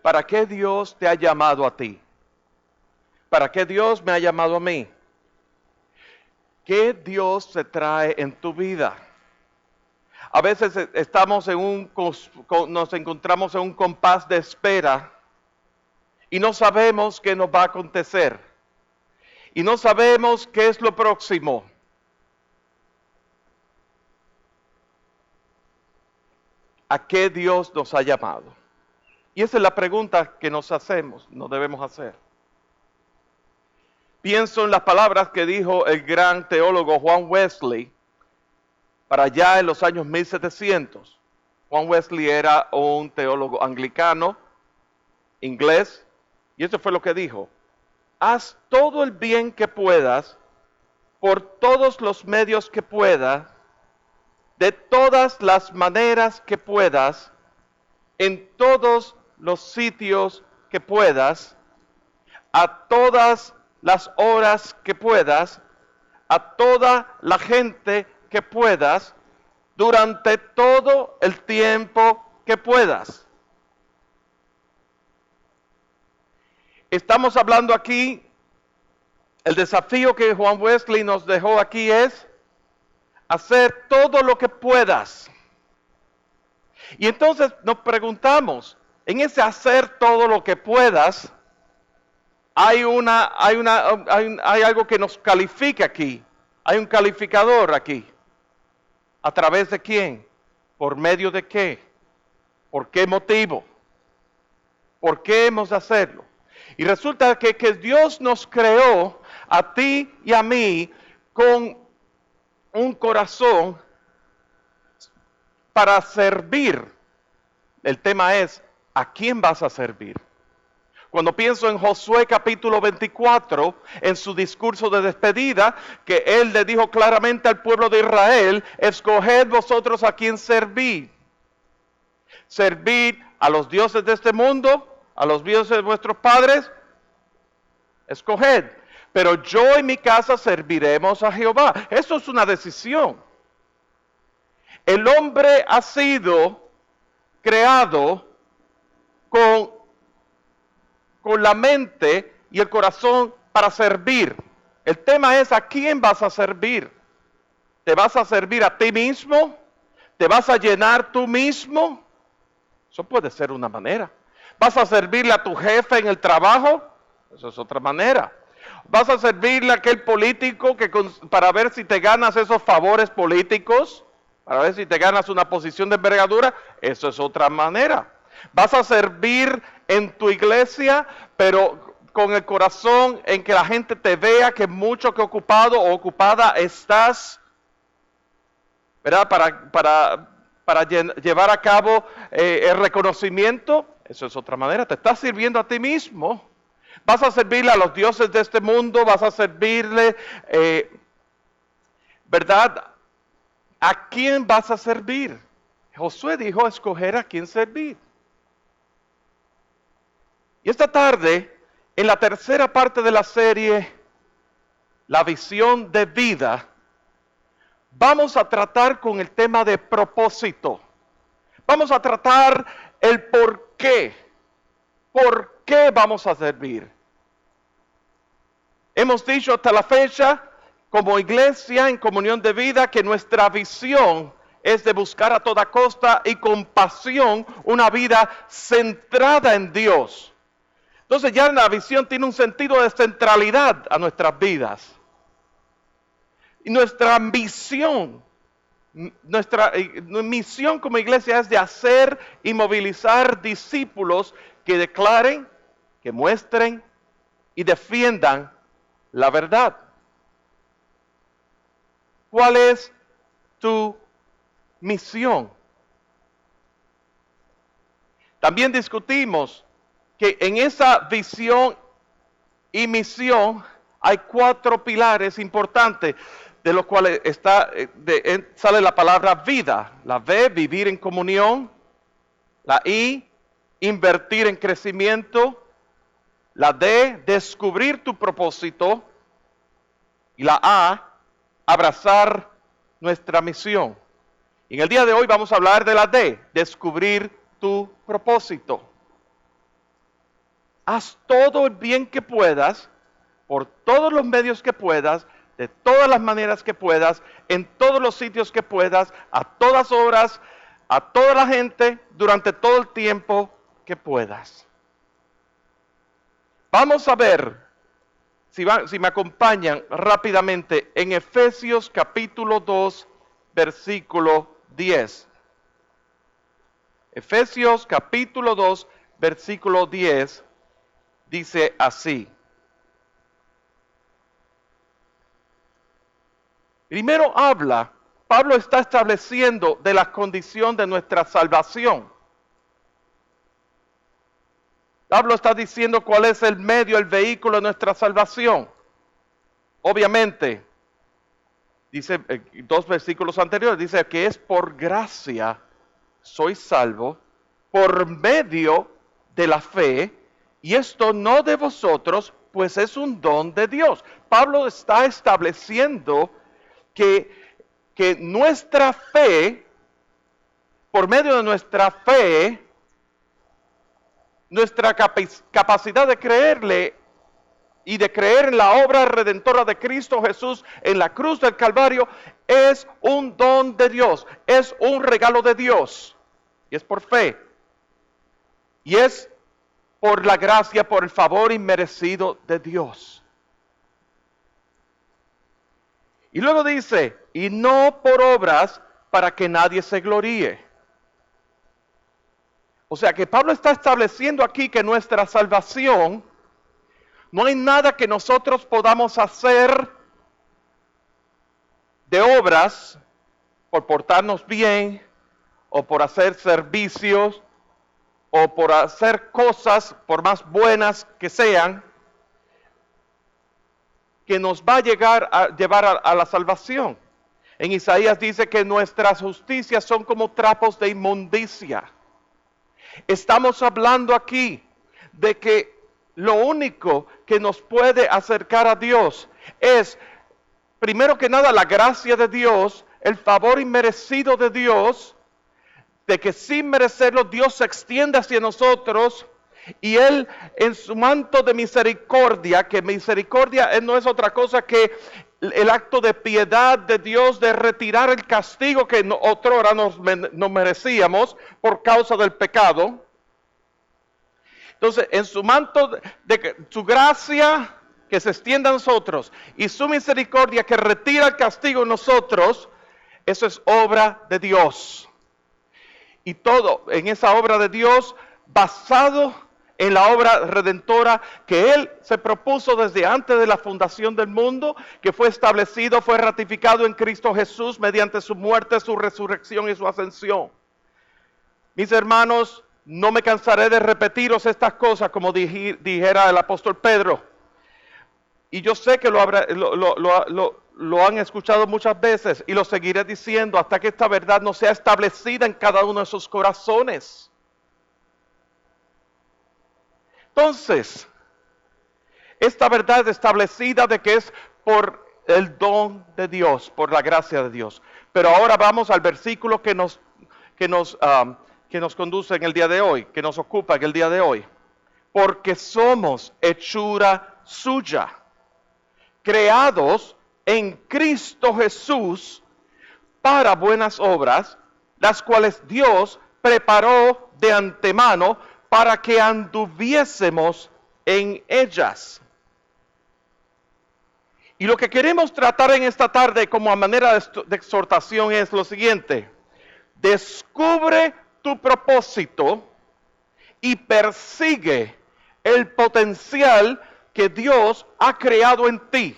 ¿Para qué Dios te ha llamado a ti? ¿Para qué Dios me ha llamado a mí? ¿Qué Dios se trae en tu vida? A veces nos encontramos en un compás de espera y no sabemos qué nos va a acontecer. Y no sabemos qué es lo próximo. ¿A qué Dios nos ha llamado? Y esa es la pregunta que nos debemos hacer. Pienso en las palabras que dijo el gran teólogo Juan Wesley para allá en los años 1700. Juan Wesley era un teólogo anglicano, inglés, y eso fue lo que dijo. Haz todo el bien que puedas, por todos los medios que puedas, de todas las maneras que puedas, en todos los sitios que puedas, a todas las horas que puedas, a toda la gente que puedas, durante todo el tiempo que puedas. Estamos hablando aquí, el desafío que Juan Wesley nos dejó aquí es hacer todo lo que puedas. Y entonces nos preguntamos, en ese hacer todo lo que puedas, hay algo que nos califica aquí. Hay un calificador aquí. ¿A través de quién? ¿Por medio de qué? ¿Por qué motivo? ¿Por qué hemos de hacerlo? Y resulta que Dios nos creó a ti y a mí con un corazón para servir. El tema es, ¿a quién vas a servir? Cuando pienso en Josué capítulo 24, en su discurso de despedida, que él le dijo claramente al pueblo de Israel, escoged vosotros a quién servir. Servir a los dioses de este mundo, a los dioses de vuestros padres, escoged. Pero yo y mi casa serviremos a Jehová. Eso es una decisión. El hombre ha sido creado con la mente y el corazón para servir. El tema es, ¿a quién vas a servir? ¿Te vas a servir a ti mismo? ¿Te vas a llenar tú mismo? Eso puede ser una manera. ¿Vas a servirle a tu jefe en el trabajo? Eso es otra manera. ¿Vas a servirle a aquel político para ver si te ganas esos favores políticos? Para ver si te ganas una posición de envergadura. Eso es otra manera. ¿Vas a servir en tu iglesia, pero con el corazón en que la gente te vea que mucho que ocupado o ocupada estás, ¿verdad? Para llevar a cabo el reconocimiento? Eso es otra manera. Te estás sirviendo a ti mismo. Vas a servirle a los dioses de este mundo, vas a servirle, ¿verdad? ¿A quién vas a servir? Josué dijo escoger a quién servir. Y esta tarde, en la tercera parte de la serie, La visión de vida, vamos a tratar con el tema de propósito. Vamos a tratar el por qué. ¿Por qué vamos a servir? Hemos dicho hasta la fecha, como iglesia en comunión de vida, que nuestra visión es de buscar a toda costa y con pasión una vida centrada en Dios. Entonces ya la visión tiene un sentido de centralidad a nuestras vidas. Y nuestra ambición, nuestra misión como iglesia es de hacer y movilizar discípulos que declaren, que muestren y defiendan la verdad. ¿Cuál es tu misión? También discutimos que en esa visión y misión hay 4 pilares importantes, de los cuales sale la palabra vida. La V, vivir en comunión. La I, invertir en crecimiento. La D, descubrir tu propósito. Y la A, abrazar nuestra misión. Y en el día de hoy vamos a hablar de la D, descubrir tu propósito. haz todo el bien que puedas, por todos los medios que puedas, de todas las maneras que puedas, en todos los sitios que puedas, a todas horas, a toda la gente, durante todo el tiempo que puedas. Vamos a ver, si me acompañan rápidamente, en Efesios capítulo 2, versículo 10. Efesios capítulo 2, versículo 10, dice así. Primero Pablo está estableciendo de la condición de nuestra salvación. Pablo está diciendo cuál es el medio, el vehículo de nuestra salvación. Obviamente, dice 2 versículos anteriores, dice que es por gracia, soy salvo, por medio de la fe, y esto no de vosotros, pues es un don de Dios. Pablo está estableciendo que nuestra fe, por medio de nuestra fe, nuestra capacidad de creerle y de creer en la obra redentora de Cristo Jesús en la cruz del Calvario es un don de Dios, es un regalo de Dios. Y es por fe. Y es por la gracia, por el favor inmerecido de Dios. Y luego dice, y no por obras para que nadie se gloríe. O sea que Pablo está estableciendo aquí que nuestra salvación, no hay nada que nosotros podamos hacer de obras por portarnos bien o por hacer servicios o por hacer cosas, por más buenas que sean, que nos va a llevar a la salvación. En Isaías dice que nuestras justicias son como trapos de inmundicia. Estamos hablando aquí de que lo único que nos puede acercar a Dios es, primero que nada, la gracia de Dios, el favor inmerecido de Dios, de que sin merecerlo Dios se extiende hacia nosotros y Él en su manto de misericordia, que misericordia no es otra cosa que el acto de piedad de Dios de retirar el castigo que otrora nos merecíamos por causa del pecado. Entonces, en su manto de su gracia que se extiende a nosotros y su misericordia que retira el castigo en nosotros, eso es obra de Dios. Y todo en esa obra de Dios basado en la obra redentora que Él se propuso desde antes de la fundación del mundo, que fue establecido, fue ratificado en Cristo Jesús mediante su muerte, su resurrección y su ascensión. Mis hermanos, no me cansaré de repetiros estas cosas como dijera el apóstol Pedro. Y yo sé que lo han escuchado muchas veces y lo seguiré diciendo hasta que esta verdad no sea establecida en cada uno de sus corazones. Entonces, esta verdad establecida de que es por el don de Dios, por la gracia de Dios. Pero ahora vamos al versículo que nos conduce en el día de hoy, que nos ocupa en el día de hoy. Porque somos hechura suya, creados en Cristo Jesús para buenas obras, las cuales Dios preparó de antemano para que anduviésemos en ellas. Y lo que queremos tratar en esta tarde como a manera de exhortación es lo siguiente: descubre tu propósito y persigue el potencial que Dios ha creado en ti.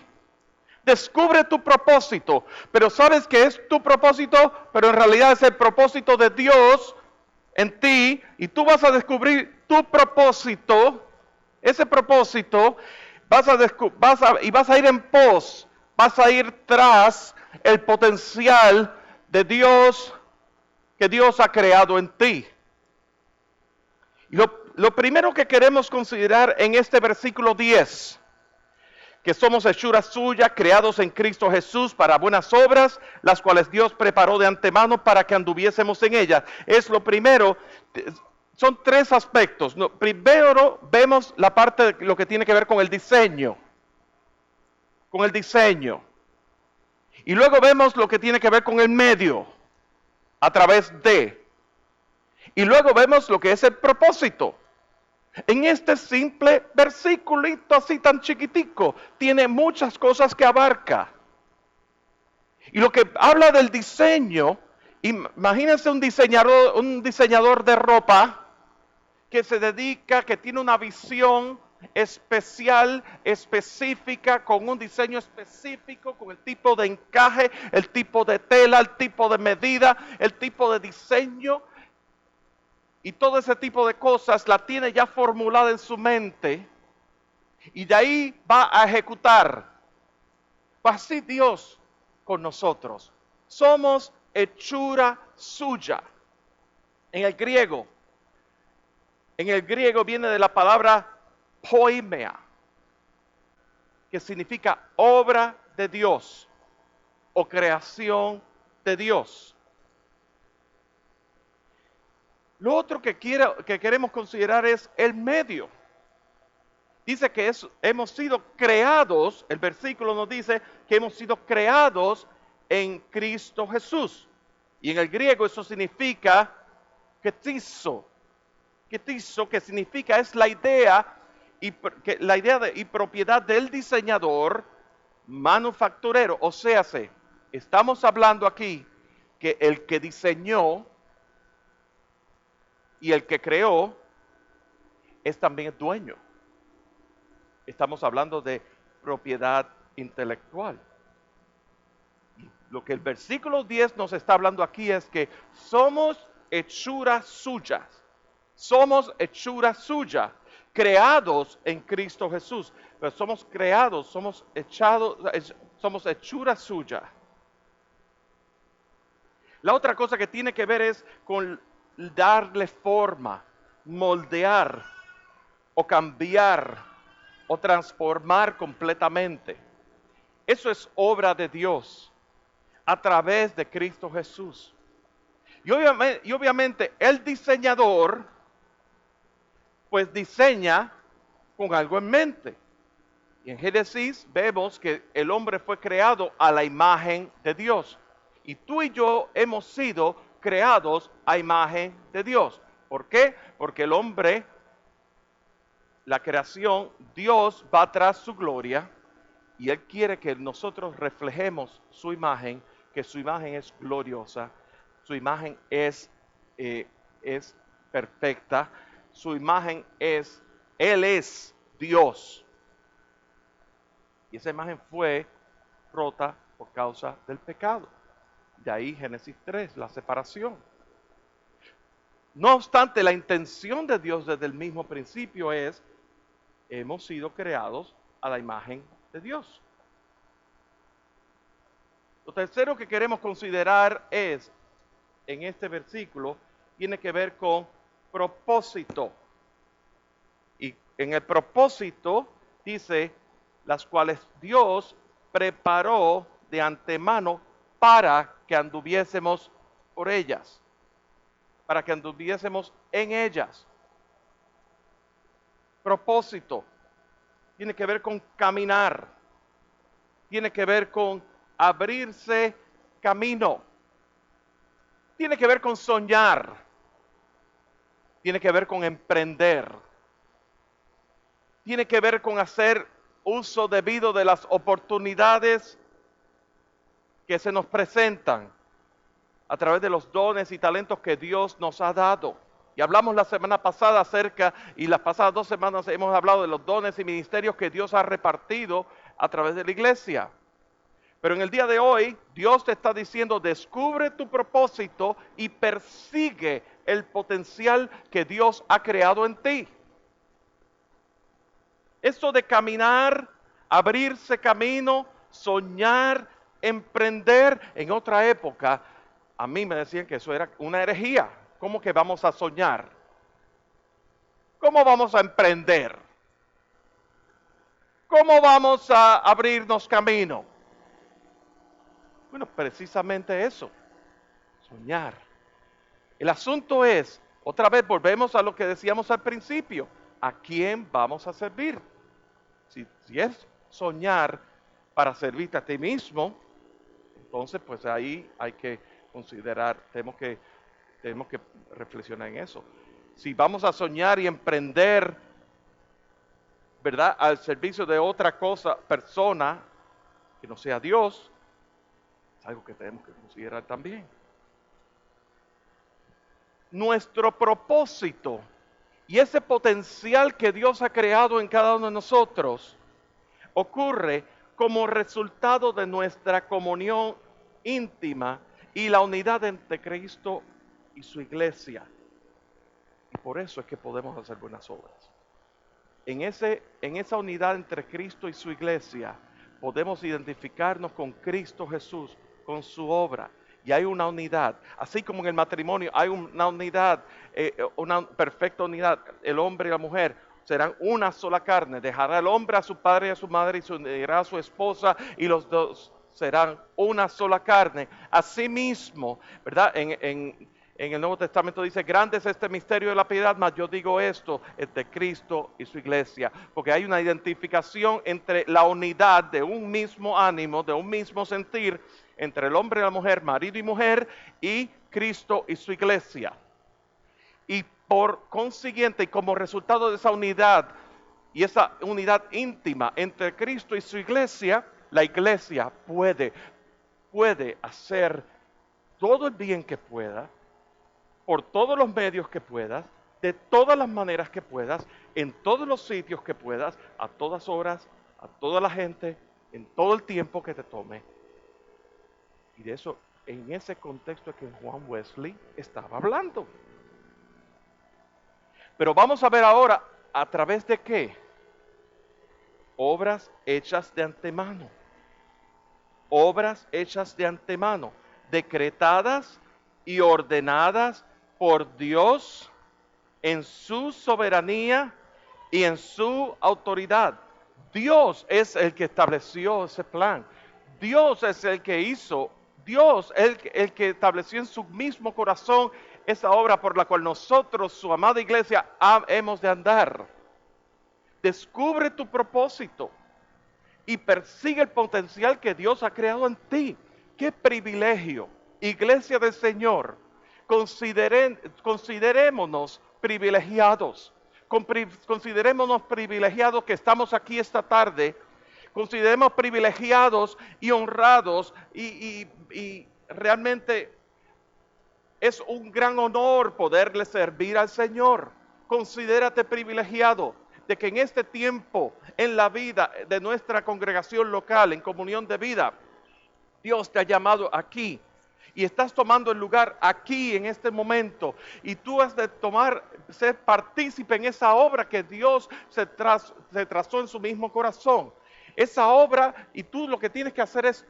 Descubre tu propósito, pero sabes que es tu propósito, pero en realidad es el propósito de Dios en ti, y tú vas a descubrir tu propósito, ese propósito, vas a ir en pos, vas a ir tras el potencial de Dios que Dios ha creado en ti. Y lo primero que queremos considerar en este versículo 10, que somos hechura suya, creados en Cristo Jesús para buenas obras, las cuales Dios preparó de antemano para que anduviésemos en ellas. Es lo primero, Son tres aspectos. No, primero vemos la parte de lo que tiene que ver con el diseño. Con el diseño. Y luego vemos lo que tiene que ver con el medio, a través de. Y luego vemos lo que es el propósito. En este simple versiculito así tan chiquitico, tiene muchas cosas que abarca. Y lo que habla del diseño, imagínense un diseñador de ropa que se dedica, que tiene una visión especial, específica, con un diseño específico, con el tipo de encaje, el tipo de tela, el tipo de medida, el tipo de diseño. Y todo ese tipo de cosas la tiene ya formulada en su mente y de ahí va a ejecutar. Así Dios con nosotros. Somos hechura suya. En el griego viene de la palabra poimea, que significa obra de Dios o creación de Dios. Lo otro que queremos considerar es el medio. Dice que hemos sido creados, el versículo nos dice que hemos sido creados en Cristo Jesús. Y en el griego eso significa ketizo, que significa, es la idea y propiedad del diseñador manufacturero. O sea, estamos hablando aquí que el que diseñó y el que creó es también el dueño. Estamos hablando de propiedad intelectual. Lo que el versículo 10 nos está hablando aquí es que somos hechuras suyas. Somos hechura suya, creados en Cristo Jesús. Pero somos creados, somos hechura suya. La otra cosa que tiene que ver es con darle forma, moldear o cambiar o transformar completamente. Eso es obra de Dios a través de Cristo Jesús. Y obviamente el diseñador pues diseña con algo en mente. Y en Génesis vemos que el hombre fue creado a la imagen de Dios. Y tú y yo hemos sido creados a imagen de Dios. ¿Por qué? Porque el hombre, la creación, Dios va tras su gloria y Él quiere que nosotros reflejemos su imagen, que su imagen es gloriosa, su imagen es perfecta, su imagen Él es Dios. Y esa imagen fue rota por causa del pecado. De ahí Génesis 3, la separación. No obstante, la intención de Dios desde el mismo principio es, hemos sido creados a la imagen de Dios. Lo tercero que queremos considerar es, en este versículo, tiene que ver con propósito. Y en el propósito dice, las cuales Dios preparó de antemano para que anduviésemos por ellas, para que anduviésemos en ellas. Propósito tiene que ver con caminar, tiene que ver con abrirse camino, tiene que ver con soñar, tiene que ver con emprender, tiene que ver con hacer uso debido de las oportunidades que se nos presentan a través de los dones y talentos que Dios nos ha dado. Y hablamos la semana pasada y las pasadas 2 semanas hemos hablado de los dones y ministerios que Dios ha repartido a través de la iglesia. Pero en el día de hoy, Dios te está diciendo, descubre tu propósito y persigue el potencial que Dios ha creado en ti. Esto de caminar, abrirse camino, soñar, emprender, en otra época, a mí me decían que eso era una herejía. ¿Cómo que vamos a soñar? ¿Cómo vamos a emprender? ¿Cómo vamos a abrirnos camino? Bueno, precisamente eso, soñar. El asunto es, Otra vez volvemos a lo que decíamos al principio. ¿A quién vamos a servir? Si es soñar para servirte a ti mismo, entonces pues ahí hay que considerar, tenemos que reflexionar en eso. Si vamos a soñar y emprender, ¿verdad?, al servicio de otra cosa, persona, que no sea Dios, es algo que tenemos que considerar también. Nuestro propósito y ese potencial que Dios ha creado en cada uno de nosotros ocurre como resultado de nuestra comunión íntima y la unidad entre Cristo y su iglesia. Y por eso es que podemos hacer buenas obras. En esa unidad entre Cristo y su iglesia podemos identificarnos con Cristo Jesús, con su obra. Y hay una unidad, así como en el matrimonio hay una unidad, una perfecta unidad. El hombre y la mujer serán una sola carne. Dejará el hombre a su padre y a su madre y se unirá a su esposa y los dos serán una sola carne. Asimismo, ¿verdad? En el Nuevo Testamento dice, grande es este misterio de la piedad, mas yo digo esto, es de Cristo y su iglesia. Porque hay una identificación entre la unidad de un mismo ánimo, de un mismo sentir, entre el hombre y la mujer, marido y mujer, y Cristo y su iglesia. Y por consiguiente, y como resultado de esa unidad, y esa unidad íntima entre Cristo y su iglesia, la iglesia puede hacer todo el bien que pueda, por todos los medios que puedas, de todas las maneras que puedas, en todos los sitios que puedas, a todas horas, a toda la gente, en todo el tiempo que te tome. Y de eso, en ese contexto que Juan Wesley estaba hablando. Pero vamos a ver ahora, ¿a través de qué? Obras hechas de antemano. Obras hechas de antemano, decretadas y ordenadas por Dios en su soberanía y en su autoridad. Dios es el que estableció ese plan. Dios es el que hizo, Dios es el que estableció en su mismo corazón esa obra por la cual nosotros, su amada iglesia, hemos de andar. Descubre tu propósito y persigue el potencial que Dios ha creado en ti. ¡Qué privilegio! Iglesia del Señor, considerémonos privilegiados. Considerémonos privilegiados que estamos aquí esta tarde. Consideremos privilegiados y honrados y realmente es un gran honor poderle servir al Señor. Considérate privilegiado de que en este tiempo, en la vida de nuestra congregación local, en comunión de vida, Dios te ha llamado aquí y estás tomando el lugar aquí en este momento y tú has de ser partícipe en esa obra que Dios se trazó en su mismo corazón. Esa obra, y tú lo que tienes que hacer es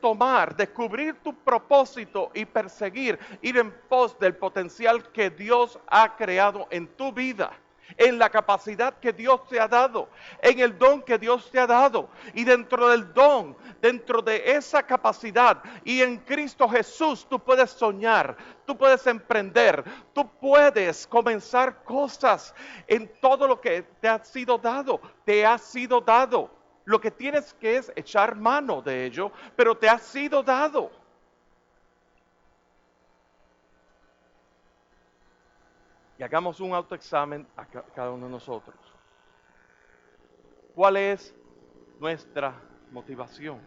descubrir tu propósito y perseguir, ir en pos del potencial que Dios ha creado en tu vida, en la capacidad que Dios te ha dado, en el don que Dios te ha dado. Y dentro del don, dentro de esa capacidad y en Cristo Jesús, tú puedes soñar, tú puedes emprender, tú puedes comenzar cosas en todo lo que te ha sido dado, te ha sido dado. Lo que tienes que es echar mano de ello, pero te ha sido dado. Y hagamos un autoexamen a cada uno de nosotros. ¿Cuál es nuestra motivación?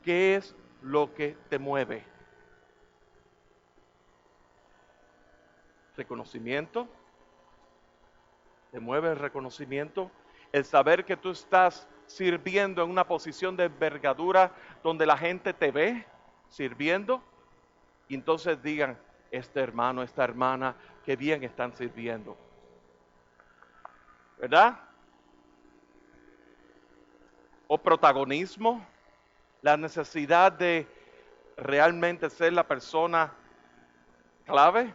¿Qué es lo que te mueve? ¿Reconocimiento? ¿Te mueve el reconocimiento? El saber que tú estás sirviendo en una posición de envergadura donde la gente te ve sirviendo y entonces digan, este hermano, esta hermana, qué bien están sirviendo. ¿Verdad? O protagonismo, la necesidad de realmente ser la persona clave,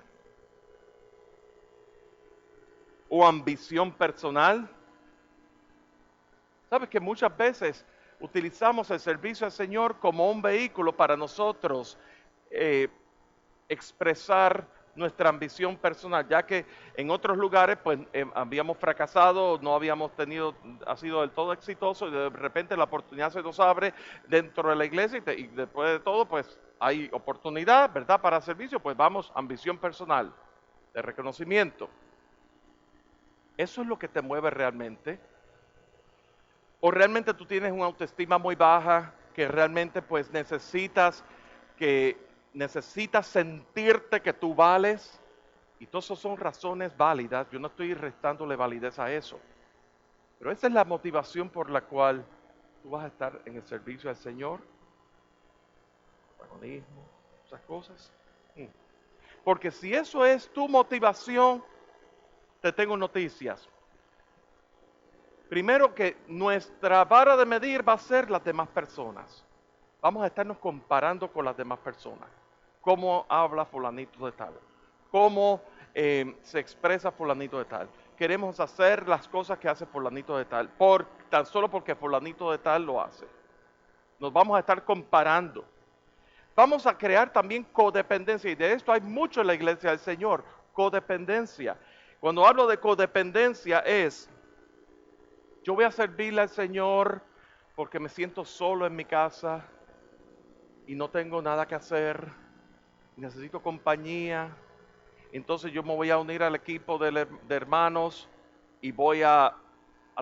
o ambición personal. Sabes que muchas veces utilizamos el servicio al Señor como un vehículo para nosotros expresar nuestra ambición personal, ya que en otros lugares pues habíamos fracasado, no habíamos tenido, ha sido del todo exitoso y de repente la oportunidad se nos abre dentro de la iglesia y después de todo pues hay oportunidad, ¿verdad? Para servicio, pues vamos, ambición personal, de reconocimiento. ¿Eso es lo que te mueve realmente? ¿O realmente tú tienes una autoestima muy baja que realmente pues necesitas sentirte que tú vales? Y todas esas son razones válidas. Yo no estoy restándole validez a eso. Pero esa es la motivación por la cual tú vas a estar en el servicio al Señor. Protagonismo, esas cosas. Porque si eso es tu motivación, te tengo noticias. Primero que nuestra vara de medir va a ser las demás personas. Vamos a estarnos comparando con las demás personas. Cómo habla fulanito de tal. Cómo se expresa fulanito de tal. Queremos hacer las cosas que hace fulanito de tal. Tan solo porque fulanito de tal lo hace. Nos vamos a estar comparando. Vamos a crear también codependencia. Y de esto hay mucho en la iglesia del Señor. Codependencia. Cuando hablo de codependencia es, yo voy a servirle al Señor porque me siento solo en mi casa y no tengo nada que hacer, necesito compañía, entonces yo me voy a unir al equipo de hermanos y voy a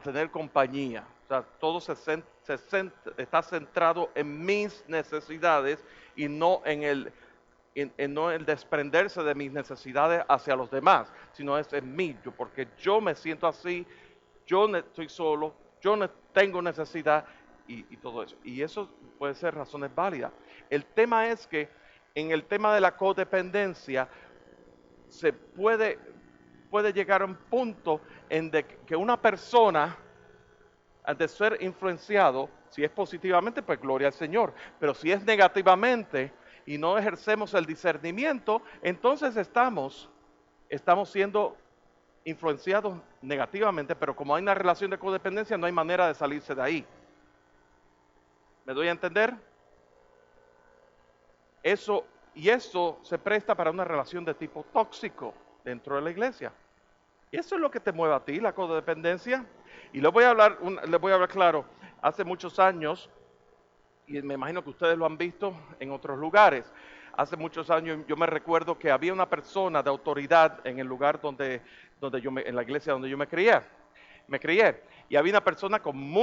tener compañía. O sea, todo está centrado en mis necesidades y no no el desprenderse de mis necesidades hacia los demás, sino es en mí, porque yo me siento así, yo estoy solo, yo no tengo necesidad y todo eso. Y eso puede ser razones válidas. El tema es que en el tema de la codependencia se puede llegar a un punto en que una persona, al de ser influenciado, si es positivamente, pues gloria al Señor. Pero si es negativamente y no ejercemos el discernimiento, entonces estamos siendo influenciados negativamente, pero como hay una relación de codependencia, no hay manera de salirse de ahí. ¿Me doy a entender? Eso se presta para una relación de tipo tóxico dentro de la iglesia. Y eso es lo que te mueve a ti, la codependencia. Y les voy a hablar claro, hace muchos años, y me imagino que ustedes lo han visto en otros lugares. Hace muchos años yo me recuerdo que había una persona de autoridad en el lugar en la iglesia donde yo me crié. Y había una persona con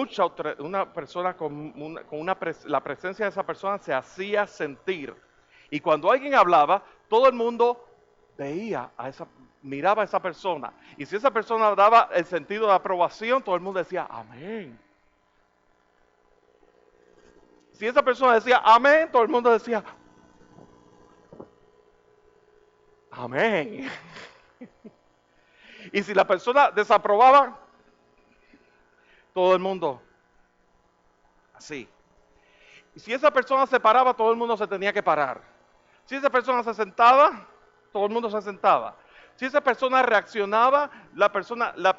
la presencia de esa persona se hacía sentir. Y cuando alguien hablaba, todo el mundo miraba a esa persona. Y si esa persona daba el sentido de aprobación, todo el mundo decía, amén. Si esa persona decía amén, todo el mundo decía amén. Y si la persona desaprobaba, todo el mundo así. Y si esa persona se paraba, todo el mundo se tenía que parar. Si esa persona se sentaba, todo el mundo se sentaba. Si esa persona reaccionaba,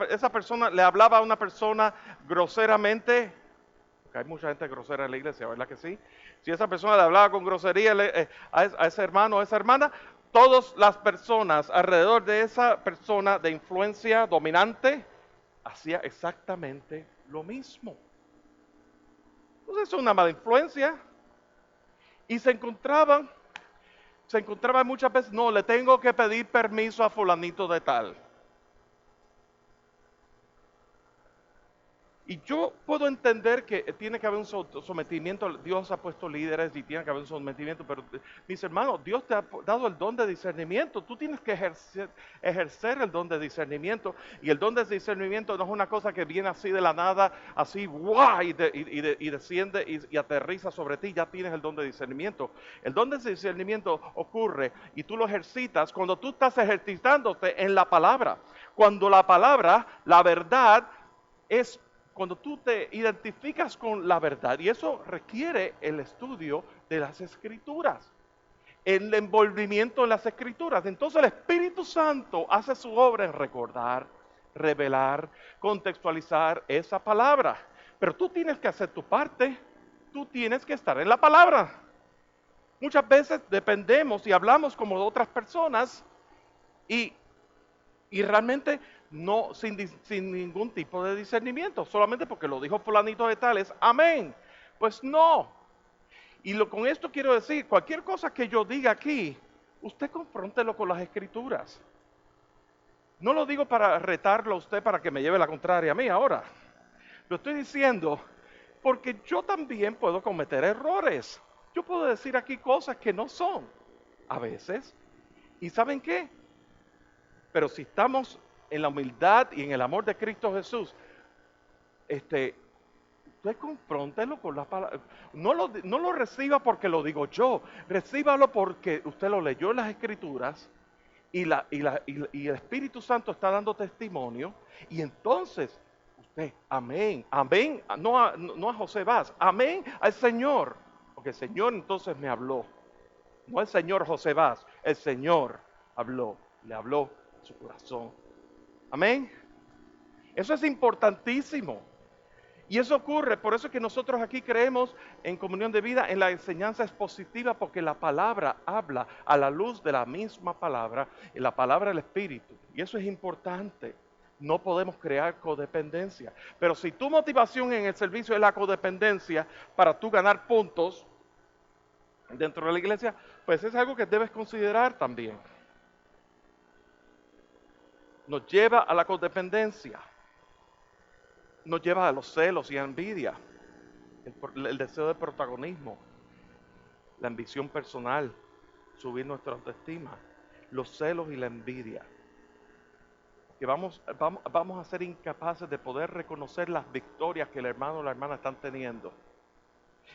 esa persona le hablaba a una persona groseramente, porque hay mucha gente grosera en la iglesia, ¿verdad que sí? Si esa persona le hablaba con grosería a ese hermano o a esa hermana, todas las personas alrededor de esa persona de influencia dominante hacía exactamente lo mismo. Entonces es una mala influencia. Y se encontraban muchas veces, no, le tengo que pedir permiso a fulanito de tal. Y yo puedo entender que tiene que haber un sometimiento, Dios ha puesto líderes y tiene que haber un sometimiento, pero mis hermanos, Dios te ha dado el don de discernimiento, tú tienes que ejercer el don de discernimiento, y el don de discernimiento no es una cosa que viene así de la nada, así, ¡guau! Y desciende y aterriza sobre ti, ya tienes el don de discernimiento. El don de discernimiento ocurre y tú lo ejercitas cuando tú estás ejercitándote en la palabra, cuando la palabra, la verdad, es cuando tú te identificas con la verdad, y eso requiere el estudio de las Escrituras, el envolvimiento en las Escrituras. Entonces el Espíritu Santo hace su obra en recordar, revelar, contextualizar esa palabra. Pero tú tienes que hacer tu parte, tú tienes que estar en la palabra. Muchas veces dependemos y hablamos como de otras personas Y, y realmente no sin ningún tipo de discernimiento, solamente porque lo dijo fulanito de tal es amén. Pues no. Y con esto quiero decir, cualquier cosa que yo diga aquí, usted confróntelo con las escrituras. No lo digo para retarlo a usted para que me lleve la contraria a mí ahora. Lo estoy diciendo porque yo también puedo cometer errores. Yo puedo decir aquí cosas que no son, a veces. ¿Y saben qué? Pero si estamos en la humildad y en el amor de Cristo Jesús, usted confróntelo con las palabras. No lo reciba porque lo digo yo, recíbalo porque usted lo leyó en las Escrituras y el Espíritu Santo está dando testimonio. Y entonces, usted, amén, amén, no a José Vaz, amén al Señor, porque el Señor entonces me habló. No el Señor José Vaz, el Señor habló, le habló a su corazón. Amén. Eso es importantísimo. Y eso ocurre, por eso es que nosotros aquí creemos en Comunión de Vida, en la enseñanza expositiva, porque la palabra habla a la luz de la misma palabra, y la palabra del Espíritu. Y eso es importante. No podemos crear codependencia. Pero si tu motivación en el servicio es la codependencia para tú ganar puntos dentro de la iglesia, pues es algo que debes considerar también. Nos lleva a la codependencia. Nos lleva a los celos y a envidia, el deseo de protagonismo, la ambición personal, subir nuestra autoestima, los celos y la envidia. Que vamos a ser incapaces de poder reconocer las victorias que el hermano o la hermana están teniendo.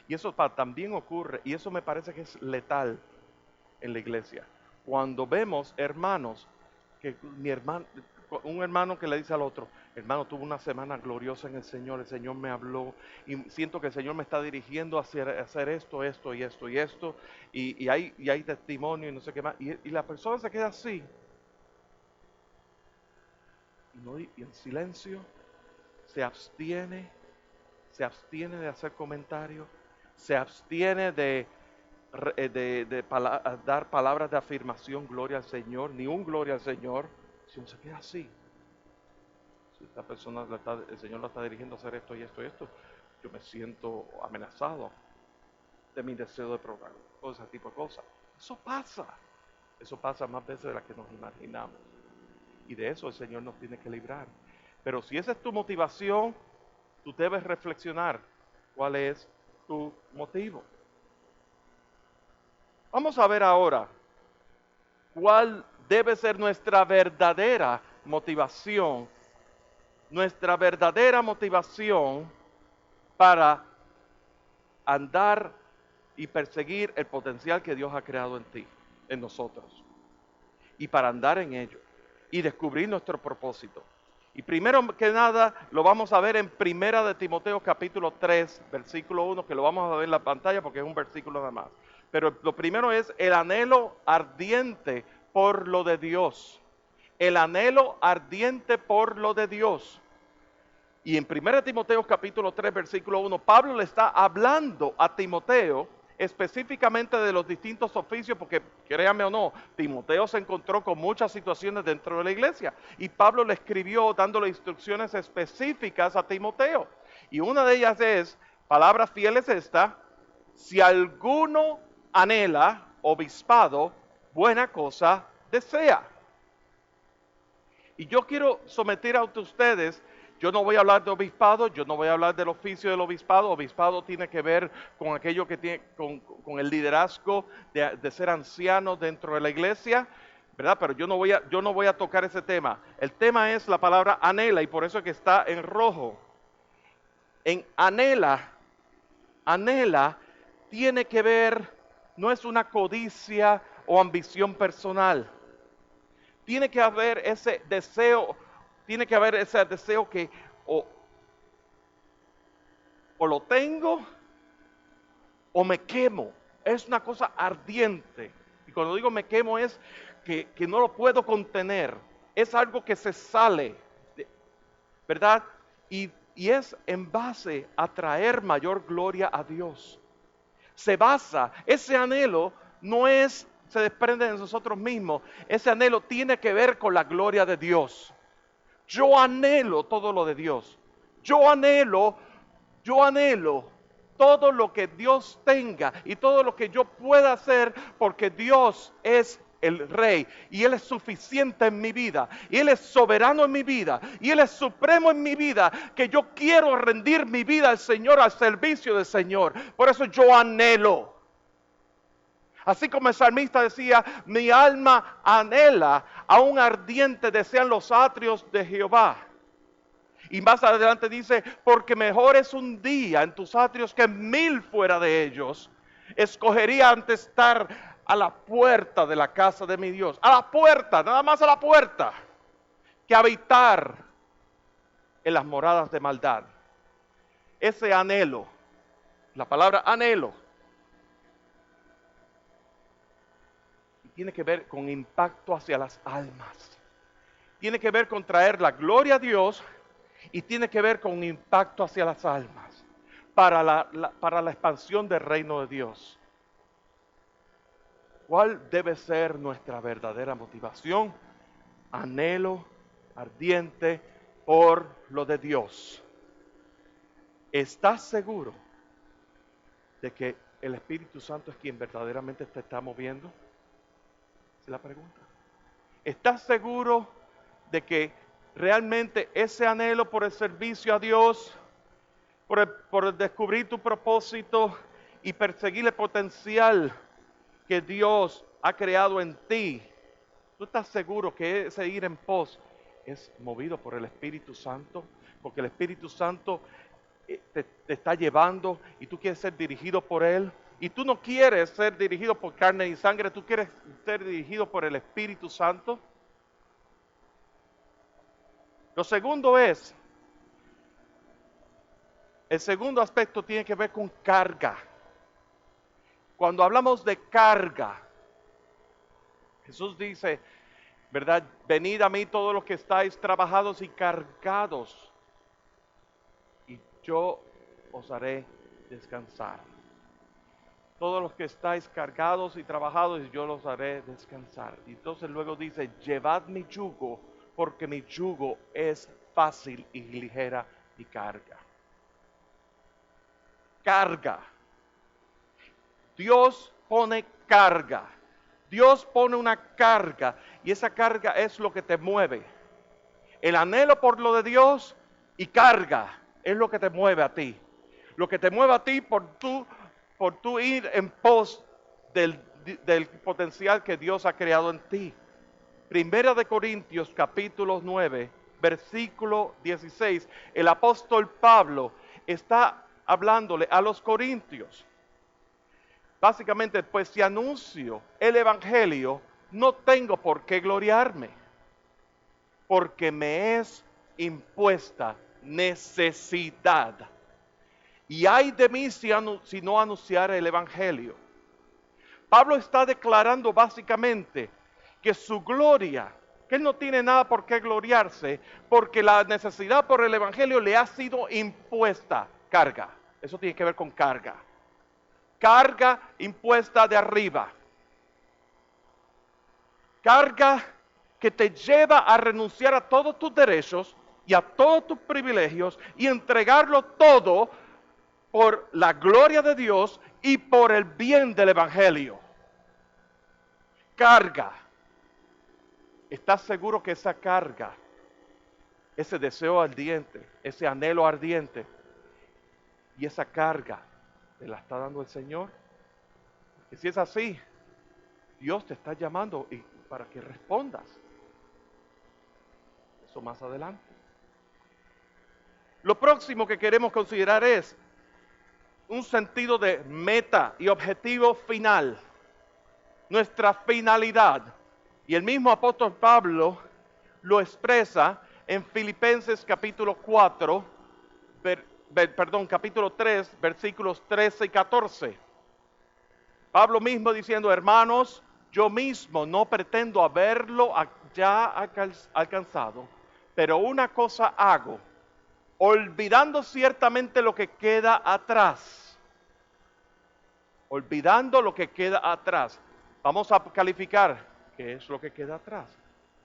Y eso también ocurre, y eso me parece que es letal en la iglesia. Cuando vemos hermanos, que un hermano que le dice al otro, hermano, tuve una semana gloriosa en el Señor me habló y siento que el Señor me está dirigiendo a hacer esto, esto y esto y esto, y hay testimonio y no sé qué más, y la persona se queda así, y en silencio se abstiene de hacer comentarios, se abstiene de dar palabras de afirmación, gloria al Señor, ni un gloria al Señor, si uno se queda así. Si esta persona, el Señor la está dirigiendo a hacer esto y esto y esto, yo me siento amenazado de mi deseo de probar, todo ese tipo de cosas. Eso pasa más veces de las que nos imaginamos. Y de eso el Señor nos tiene que librar. Pero si esa es tu motivación, tú debes reflexionar cuál es tu motivo. Vamos a ver ahora cuál debe ser nuestra verdadera motivación para andar y perseguir el potencial que Dios ha creado en ti, en nosotros, y para andar en ello y descubrir nuestro propósito. Y primero que nada lo vamos a ver en Primera de Timoteo capítulo 3, versículo 1, que lo vamos a ver en la pantalla porque es un versículo nada más. Pero lo primero es el anhelo ardiente por lo de Dios. El anhelo ardiente por lo de Dios. Y en 1 Timoteo capítulo 3, versículo 1, Pablo le está hablando a Timoteo específicamente de los distintos oficios, porque créanme o no, Timoteo se encontró con muchas situaciones dentro de la iglesia. Y Pablo le escribió dándole instrucciones específicas a Timoteo. Y una de ellas es, palabra fiel es esta, si alguno anhela obispado, buena cosa desea. Y yo quiero someter a ustedes, yo no voy a hablar de obispado, yo no voy a hablar del oficio del obispado. Obispado tiene que ver con aquello que tiene, con el liderazgo de ser anciano dentro de la iglesia, ¿verdad? Pero yo no voy a tocar ese tema. El tema es la palabra anhela y por eso es que está en rojo. En anhela tiene que ver, no es una codicia o ambición personal. Tiene que haber ese deseo que o lo tengo o me quemo. Es una cosa ardiente. Y cuando digo me quemo es que no lo puedo contener. Es algo que se sale, ¿verdad? Y es en base a traer mayor gloria a Dios. Ese anhelo no es se desprende de nosotros mismos, ese anhelo tiene que ver con la gloria de Dios. Yo anhelo todo lo de Dios. Yo anhelo todo lo que Dios tenga y todo lo que yo pueda hacer, porque Dios es el Rey y Él es suficiente en mi vida y Él es soberano en mi vida y Él es supremo en mi vida, que yo quiero rendir mi vida al Señor, al servicio del Señor. Por eso yo anhelo. Así como el salmista decía, mi alma anhela, aún ardiente desean los atrios de Jehová. Y más adelante dice, porque mejor es un día en tus atrios que 1000 fuera de ellos. Escogería antes estar a la puerta de la casa de mi Dios, a la puerta, nada más a la puerta, que habitar en las moradas de maldad. Ese anhelo, la palabra anhelo, tiene que ver con impacto hacia las almas. Tiene que ver con traer la gloria a Dios y tiene que ver con un impacto hacia las almas para la expansión del reino de Dios. ¿Cuál debe ser nuestra verdadera motivación? Anhelo ardiente por lo de Dios. ¿Estás seguro de que el Espíritu Santo es quien verdaderamente te está moviendo? Esa es la pregunta. ¿Estás seguro de que realmente ese anhelo por el servicio a Dios, por descubrir tu propósito y perseguir el potencial que Dios ha creado en ti, tú estás seguro que ese ir en pos es movido por el Espíritu Santo? Porque el Espíritu Santo te está llevando y tú quieres ser dirigido por Él. Y tú no quieres ser dirigido por carne y sangre, tú quieres ser dirigido por el Espíritu Santo. Lo segundo es, el segundo aspecto tiene que ver con carga. Cuando hablamos de carga, Jesús dice, ¿verdad? Venid a mí todos los que estáis trabajados y cargados, y yo os haré descansar. Todos los que estáis cargados y trabajados, y yo los haré descansar. Y entonces luego dice, llevad mi yugo, porque mi yugo es fácil y ligera mi carga. Carga. Dios pone carga. Dios pone una carga y esa carga es lo que te mueve. El anhelo por lo de Dios y carga es lo que te mueve a ti. Lo que te mueve a ti por tu ir en pos del potencial que Dios ha creado en ti. Primera de Corintios capítulo 9, versículo 16. El apóstol Pablo está hablándole a los corintios. Básicamente, pues si anuncio el evangelio, no tengo por qué gloriarme, porque me es impuesta necesidad. Y ay de mí si no anunciara el evangelio. Pablo está declarando básicamente que su gloria, que él no tiene nada por qué gloriarse, porque la necesidad por el evangelio le ha sido impuesta. Carga, eso tiene que ver con carga. Carga impuesta de arriba. Carga que te lleva a renunciar a todos tus derechos y a todos tus privilegios y entregarlo todo por la gloria de Dios y por el bien del evangelio. Carga. ¿Estás seguro que esa carga, ese deseo ardiente, ese anhelo ardiente y esa carga te la está dando el Señor? Y si es así, Dios te está llamando para que respondas. Eso más adelante. Lo próximo que queremos considerar es un sentido de meta y objetivo final. Nuestra finalidad. Y el mismo apóstol Pablo lo expresa en Filipenses capítulo 3, versículos 13 y 14. Pablo mismo diciendo, hermanos, yo mismo no pretendo haberlo ya alcanzado, pero una cosa hago, olvidando ciertamente lo que queda atrás. Olvidando lo que queda atrás. Vamos a calificar qué es lo que queda atrás.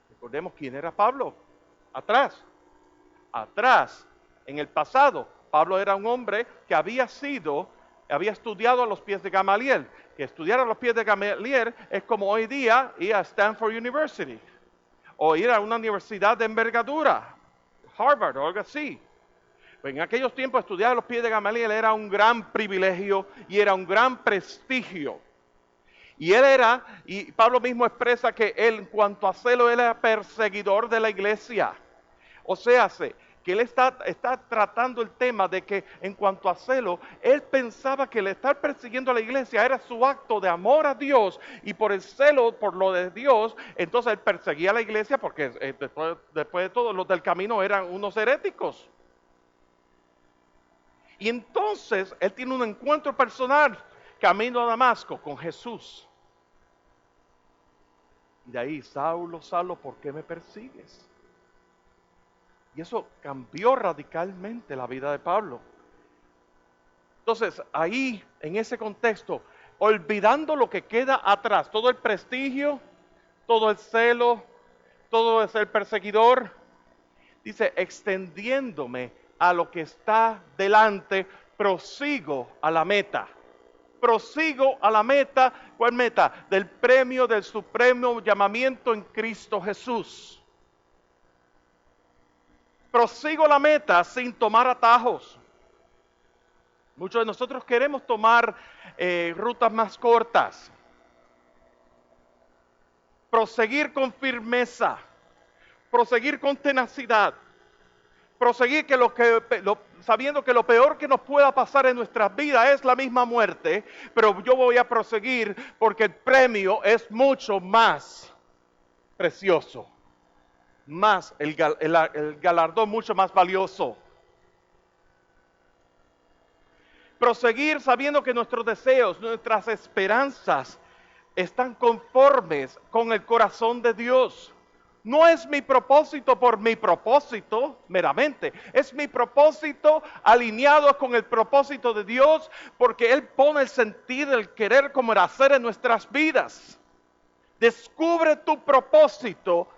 Recordemos quién era Pablo. Atrás, en el pasado, Pablo era un hombre que había estudiado a los pies de Gamaliel. Que estudiar a los pies de Gamaliel es como hoy día ir a Stanford University o ir a una universidad de envergadura, Harvard o algo así. En aquellos tiempos estudiar a los pies de Gamaliel era un gran privilegio y era un gran prestigio. Y Pablo mismo expresa que él, en cuanto a celo, él era perseguidor de la iglesia. O sea, que él está tratando el tema de que en cuanto a celo, él pensaba que el estar persiguiendo a la iglesia era su acto de amor a Dios y por el celo, por lo de Dios, entonces él perseguía a la iglesia porque después de todo los del camino eran unos heréticos. Y entonces él tiene un encuentro personal camino a Damasco con Jesús. Y de ahí, Saulo, Saulo, ¿por qué me persigues? Y eso cambió radicalmente la vida de Pablo. Entonces, ahí, en ese contexto, olvidando lo que queda atrás, todo el prestigio, todo el celo, todo el ser perseguidor, dice, extendiéndome a lo que está delante, prosigo a la meta. Prosigo a la meta, ¿cuál meta? Del premio del supremo llamamiento en Cristo Jesús. Prosigo la meta sin tomar atajos. Muchos de nosotros queremos tomar rutas más cortas. Proseguir con firmeza. Proseguir con tenacidad. Proseguir sabiendo que lo peor que nos pueda pasar en nuestras vidas es la misma muerte, pero yo voy a proseguir porque el premio es mucho más precioso. Más el galardón mucho más valioso. Proseguir sabiendo que nuestros deseos, nuestras esperanzas están conformes con el corazón de Dios. No es mi propósito por mi propósito meramente, es mi propósito alineado con el propósito de Dios porque Él pone el sentido, el querer como el hacer en nuestras vidas. Descubre tu propósito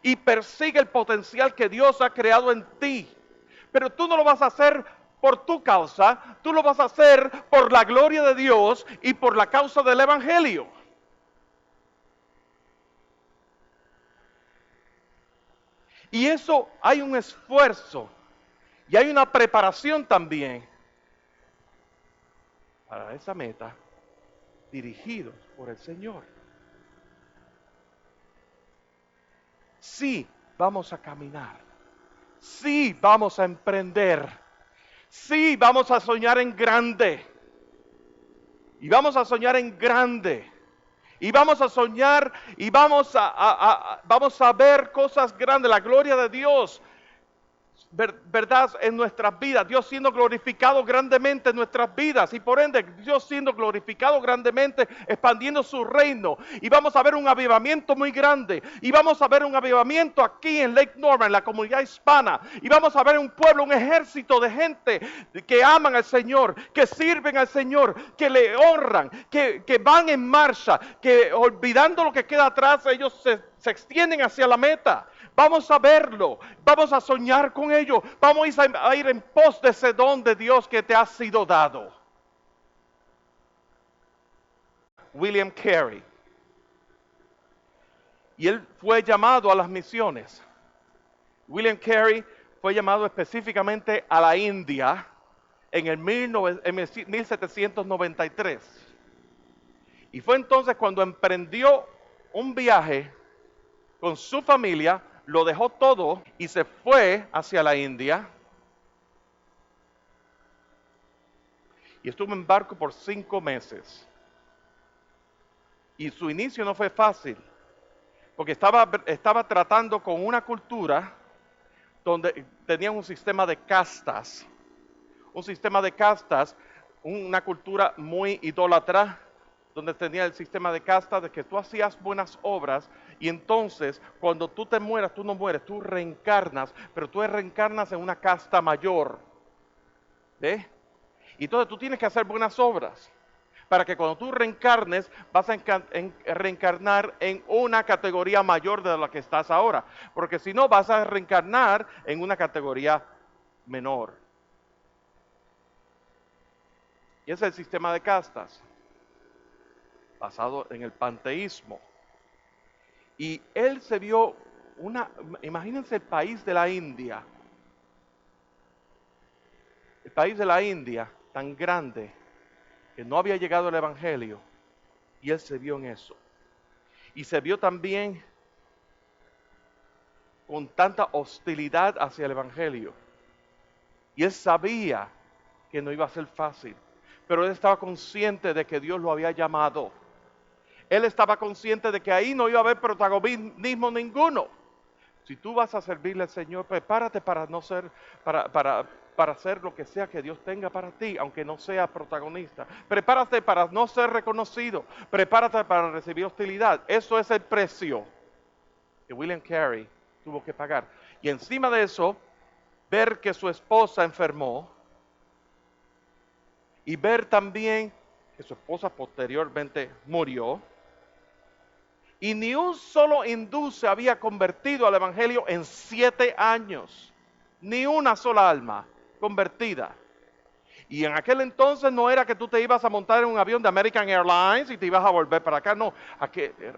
y persigue el potencial que Dios ha creado en ti. Pero tú no lo vas a hacer por tu causa, tú lo vas a hacer por la gloria de Dios y por la causa del Evangelio. Y eso hay un esfuerzo y hay una preparación también para esa meta dirigidos por el Señor. Sí, vamos a caminar. Sí, vamos a emprender. Sí, vamos a soñar en grande. Y vamos a soñar en grande. Y vamos a soñar y vamos a ver cosas grandes, la gloria de Dios, verdad, en nuestras vidas, Dios siendo glorificado grandemente en nuestras vidas y por ende Dios siendo glorificado grandemente, expandiendo su reino, y vamos a ver un avivamiento muy grande, y vamos a ver un avivamiento aquí en Lake Norman, en la comunidad hispana, y vamos a ver un pueblo, un ejército de gente que aman al Señor, que sirven al Señor, que le honran, que van en marcha, que olvidando lo que queda atrás, ellos se extienden hacia la meta. Vamos a verlo, vamos a soñar con ello, vamos a ir en pos de ese don de Dios que te ha sido dado. William Carey. Y él fue llamado a las misiones. William Carey fue llamado específicamente a la India en 1793. Y fue entonces cuando emprendió un viaje con su familia, lo dejó todo y se fue hacia la India. Y estuvo en barco por 5 meses. Y su inicio no fue fácil, porque estaba tratando con una cultura donde tenían un sistema de castas. Una cultura muy idólatra, donde tenía el sistema de castas de que tú hacías buenas obras y entonces cuando tú te mueras, tú no mueres, tú reencarnas, pero tú reencarnas en una casta mayor. ¿Ve? Y entonces tú tienes que hacer buenas obras para que cuando tú reencarnes vas a reencarnar en una categoría mayor de la que estás ahora, porque si no vas a reencarnar en una categoría menor. Y es el sistema de castas, basado en el panteísmo. Y él se vio imagínense el país de la India, tan grande, que no había llegado el Evangelio, y él se vio en eso. Y se vio también con tanta hostilidad hacia el Evangelio. Y él sabía que no iba a ser fácil, pero él estaba consciente de que Dios lo había llamado. Él estaba consciente de que ahí no iba a haber protagonismo ninguno. Si tú vas a servirle al Señor, prepárate para no ser, para hacer lo que sea que Dios tenga para ti, aunque no sea protagonista. Prepárate para no ser reconocido. Prepárate para recibir hostilidad. Eso es el precio que William Carey tuvo que pagar. Y encima de eso, ver que su esposa enfermó y ver también que su esposa posteriormente murió. Y ni un solo hindú se había convertido al Evangelio en 7 años. Ni una sola alma convertida. Y en aquel entonces no era que tú te ibas a montar en un avión de American Airlines y te ibas a volver para acá. No,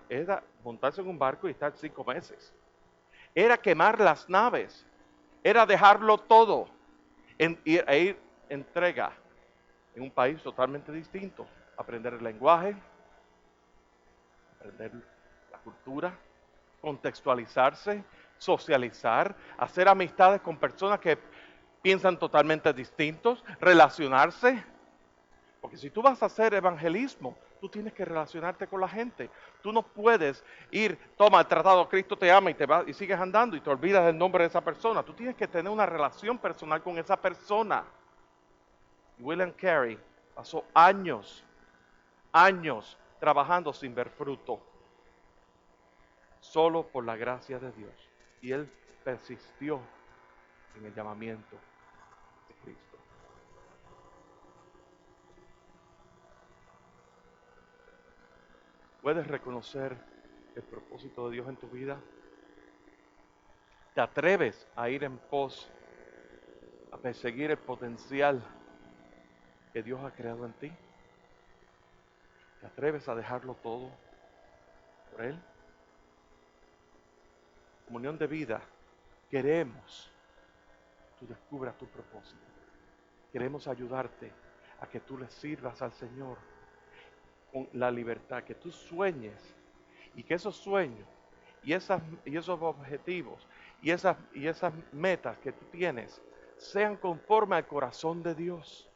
era montarse en un barco y estar 5 meses. Era quemar las naves. Era dejarlo todo e ir entrega en un país totalmente distinto. Aprender el lenguaje, aprender la cultura, contextualizarse, socializar, hacer amistades con personas que piensan totalmente distintos, relacionarse. Porque si tú vas a hacer evangelismo, tú tienes que relacionarte con la gente. Tú no puedes ir, toma el tratado, Cristo te ama y te vas y sigues andando y te olvidas del nombre de esa persona. Tú tienes que tener una relación personal con esa persona. William Carey pasó años trabajando sin ver fruto, solo por la gracia de Dios. Y él persistió en el llamamiento de Cristo. ¿Puedes reconocer el propósito de Dios en tu vida? ¿Te atreves a ir en pos, a perseguir el potencial que Dios ha creado en ti? ¿Te atreves a dejarlo todo por Él? Comunión de vida, queremos que tú descubras tu propósito. Queremos ayudarte a que tú le sirvas al Señor con la libertad, que tú sueñes y que esos sueños y esos objetivos y esas metas que tú tienes sean conforme al corazón de Dios.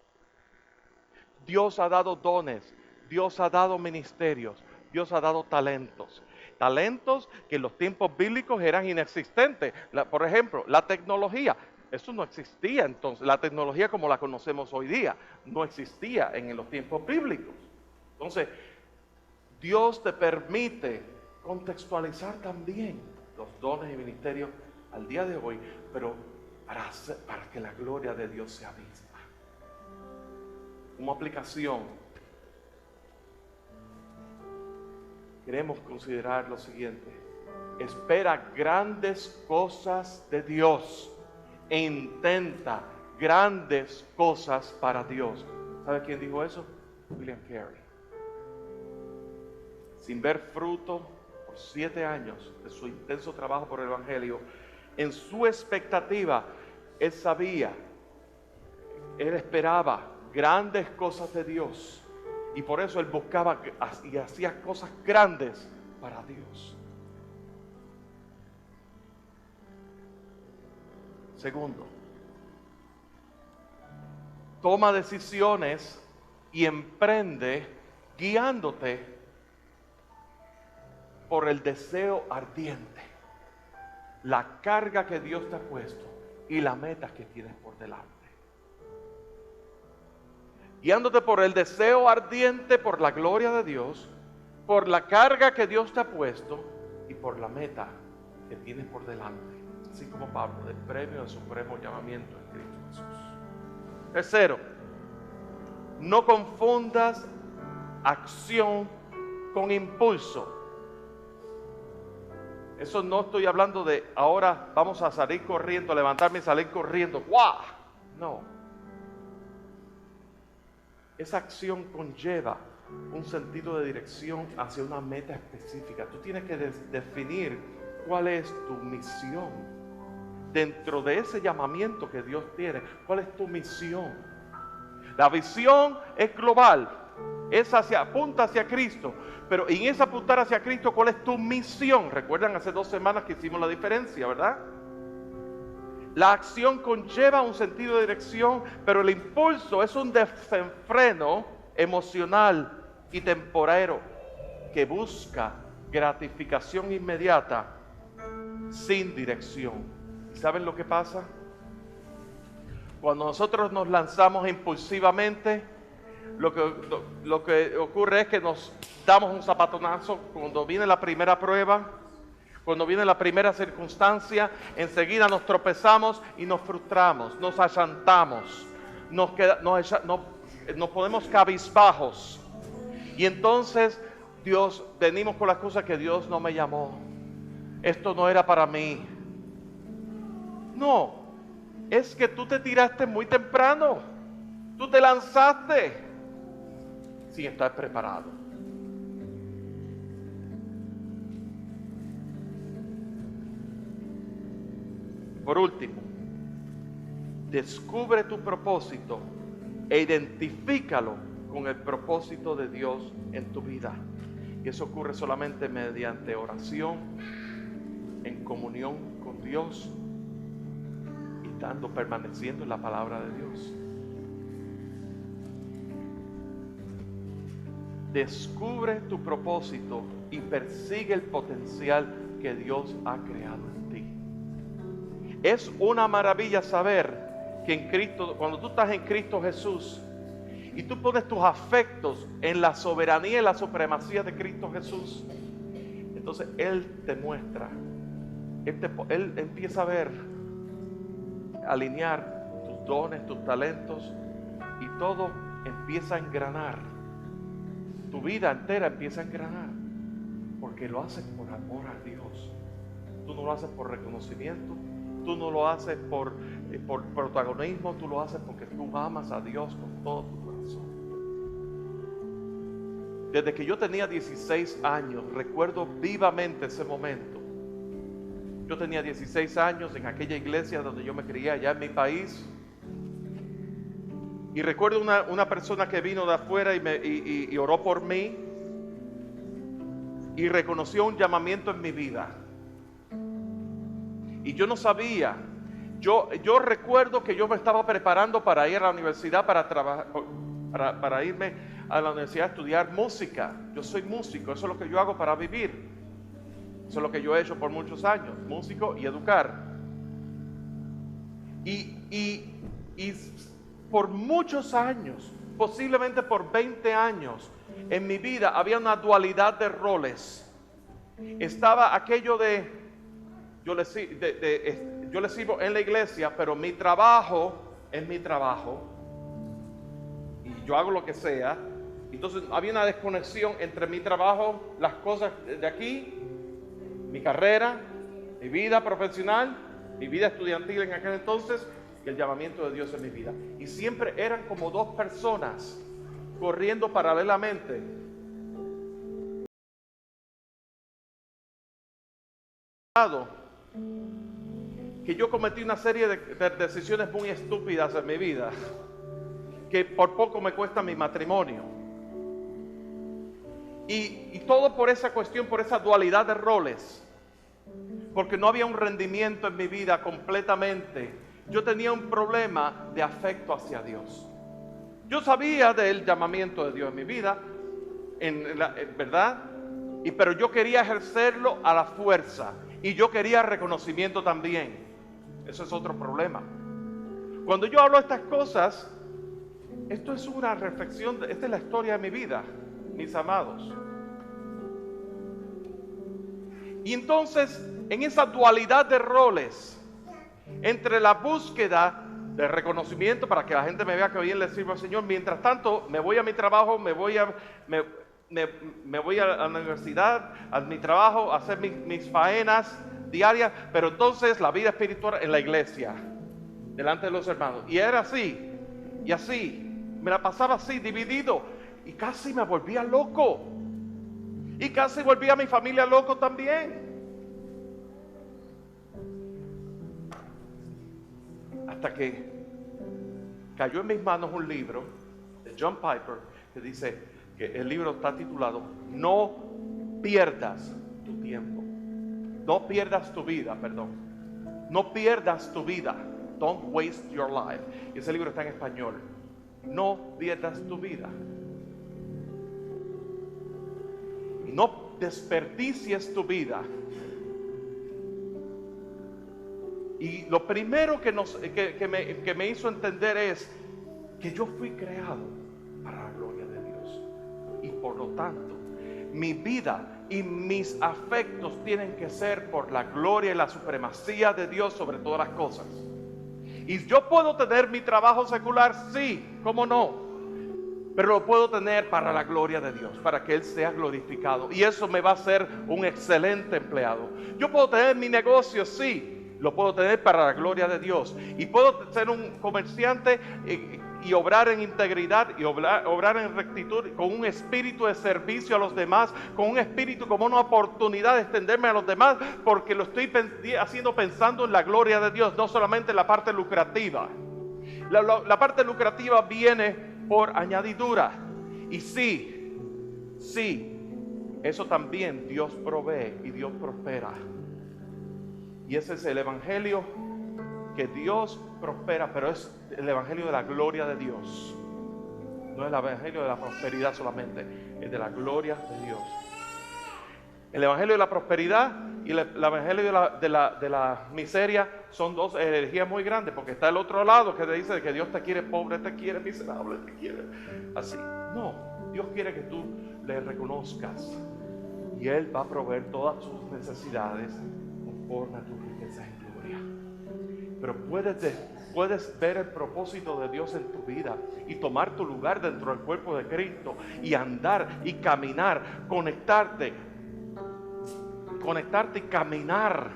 Dios ha dado dones, Dios ha dado ministerios, Dios ha dado talentos. Talentos que en los tiempos bíblicos eran inexistentes. Por ejemplo, la tecnología. Eso no existía entonces. La tecnología como la conocemos hoy día no existía en los tiempos bíblicos. Entonces, Dios te permite contextualizar también los dones y ministerios al día de hoy, pero para que la gloria de Dios sea vista. Como aplicación, queremos considerar lo siguiente: espera grandes cosas de Dios e intenta grandes cosas para Dios. ¿Sabe quién dijo eso? William Carey. Sin ver fruto por 7 años de su intenso trabajo por el Evangelio, en su expectativa, él sabía, él esperaba grandes cosas de Dios, y por eso él buscaba y hacía cosas grandes para Dios. Segundo, toma decisiones y emprende guiándote por el deseo ardiente, la carga que Dios te ha puesto y la meta que tienes por delante. Guiándote por el deseo ardiente, por la gloria de Dios, por la carga que Dios te ha puesto y por la meta que tienes por delante, así como Pablo, del premio del supremo llamamiento en Cristo Jesús. Tercero, no confundas acción con impulso. Eso no estoy hablando de ahora vamos a salir corriendo, levantarme y salir corriendo. ¡Guau! No. Esa acción conlleva un sentido de dirección hacia una meta específica. Tú tienes que definir cuál es tu misión. Dentro de ese llamamiento que Dios tiene, ¿cuál es tu misión? La visión es global, apunta hacia Cristo. Pero en ese apuntar hacia Cristo, ¿cuál es tu misión? Recuerdan hace 2 semanas que hicimos la diferencia, ¿verdad? La acción conlleva un sentido de dirección, pero el impulso es un desenfreno emocional y temporero que busca gratificación inmediata sin dirección. ¿Y saben lo que pasa? Cuando nosotros nos lanzamos impulsivamente, lo que ocurre es que nos damos un zapatonazo cuando viene la primera prueba, cuando viene la primera circunstancia, enseguida nos tropezamos y nos frustramos, nos achantamos, nos ponemos cabizbajos. Y entonces venimos con la excusa que Dios no me llamó. Esto no era para mí. No, es que tú te tiraste muy temprano. Tú te lanzaste sin estar preparado. Por último, descubre tu propósito e identifícalo con el propósito de Dios en tu vida. Y eso ocurre solamente mediante oración, en comunión con Dios y permaneciendo en la palabra de Dios. Descubre tu propósito y persigue el potencial que Dios ha creado en ti. Es una maravilla saber que en Cristo, cuando tú estás en Cristo Jesús y tú pones tus afectos en la soberanía y la supremacía de Cristo Jesús, entonces Él te muestra, Él empieza a ver, alinear tus dones, tus talentos, y todo empieza a engranar. Tu vida entera empieza a engranar porque lo haces por amor a Dios. Tú no lo haces por reconocimiento, tú no lo haces por protagonismo, tú lo haces porque tú amas a Dios con todo tu corazón. Desde que yo tenía 16 años, recuerdo vivamente ese momento. Yo tenía 16 años en aquella iglesia donde yo me crié allá en mi país. Y recuerdo una persona que vino de afuera y oró por mí y reconoció un llamamiento en mi vida. Y yo no sabía, yo recuerdo que yo me estaba preparando para ir a la universidad para trabajar, para irme a la universidad a estudiar música. Yo soy músico, eso es lo que yo hago para vivir. Eso es lo que yo he hecho por muchos años, músico y educar. Y por muchos años, posiblemente por 20 años, en mi vida había una dualidad de roles. Estaba aquello de, yo le sirvo en la iglesia, pero mi trabajo es mi trabajo. Y yo hago lo que sea. Entonces había una desconexión entre mi trabajo, las cosas de aquí, mi carrera, mi vida profesional, mi vida estudiantil en aquel entonces, y el llamamiento de Dios en mi vida. Y siempre eran como dos personas corriendo paralelamente. Que yo cometí una serie de decisiones muy estúpidas en mi vida, que por poco me cuesta mi matrimonio. Y todo por esa cuestión, por esa dualidad de roles, porque no había un rendimiento en mi vida completamente. Yo tenía un problema de afecto hacia Dios. Yo sabía del llamamiento de Dios en mi vida, ¿verdad? Pero yo quería ejercerlo a la fuerza. Y yo quería reconocimiento también. Eso es otro problema. Cuando yo hablo de estas cosas, esto es una reflexión, esta es la historia de mi vida, mis amados. Y entonces, en esa dualidad de roles, entre la búsqueda de reconocimiento para que la gente me vea que bien le sirvo al Señor. Mientras tanto, me voy a mi trabajo, me voy a la universidad, a mi trabajo, a hacer mis faenas diarias, pero entonces la vida espiritual en la iglesia, delante de los hermanos. Y era así, y así, me la pasaba así, dividido, y casi me volvía loco. Y casi volvía a mi familia loco también. Hasta que cayó en mis manos un libro de John Piper que dice que el libro está titulado No pierdas tu tiempo. No pierdas tu vida, perdón. No pierdas tu vida. Don't waste your life. Y ese libro está en español. No pierdas tu vida. Y no desperdicies tu vida. Y lo primero que me hizo entender es que yo fui creado para la gloria de Dios. Y por lo tanto, mi vida y mis afectos tienen que ser por la gloria y la supremacía de Dios sobre todas las cosas. Y yo puedo tener mi trabajo secular, sí, cómo no. Pero lo puedo tener para la gloria de Dios, para que Él sea glorificado. Y eso me va a hacer un excelente empleado. Yo puedo tener mi negocio, sí. Lo puedo tener para la gloria de Dios. Y puedo ser un comerciante y obrar en integridad y obrar en rectitud, con un espíritu de servicio a los demás, con un espíritu como una oportunidad de extenderme a los demás, porque lo estoy haciendo pensando en la gloria de Dios, no solamente en la parte lucrativa. La parte lucrativa viene por añadidura. Y sí, eso también Dios provee y Dios prospera. Y ese es el evangelio que Dios prospera, pero es el evangelio de la gloria de Dios. No es el evangelio de la prosperidad solamente, es de la gloria de Dios. El evangelio de la prosperidad y el evangelio de la miseria son dos herejías muy grandes, porque está el otro lado que te dice que Dios te quiere pobre, te quiere miserable, te quiere así. No, Dios quiere que tú le reconozcas y Él va a proveer todas tus necesidades conforme a tus riquezas en gloria. Pero puedes ver el propósito de Dios en tu vida y tomar tu lugar dentro del cuerpo de Cristo y andar y caminar, conectarte y caminar,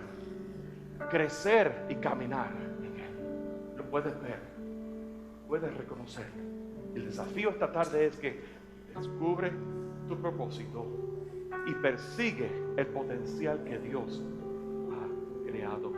crecer y caminar. Lo puedes ver, puedes reconocer. El desafío esta tarde es que descubre tu propósito y persigue el potencial que Dios ha creado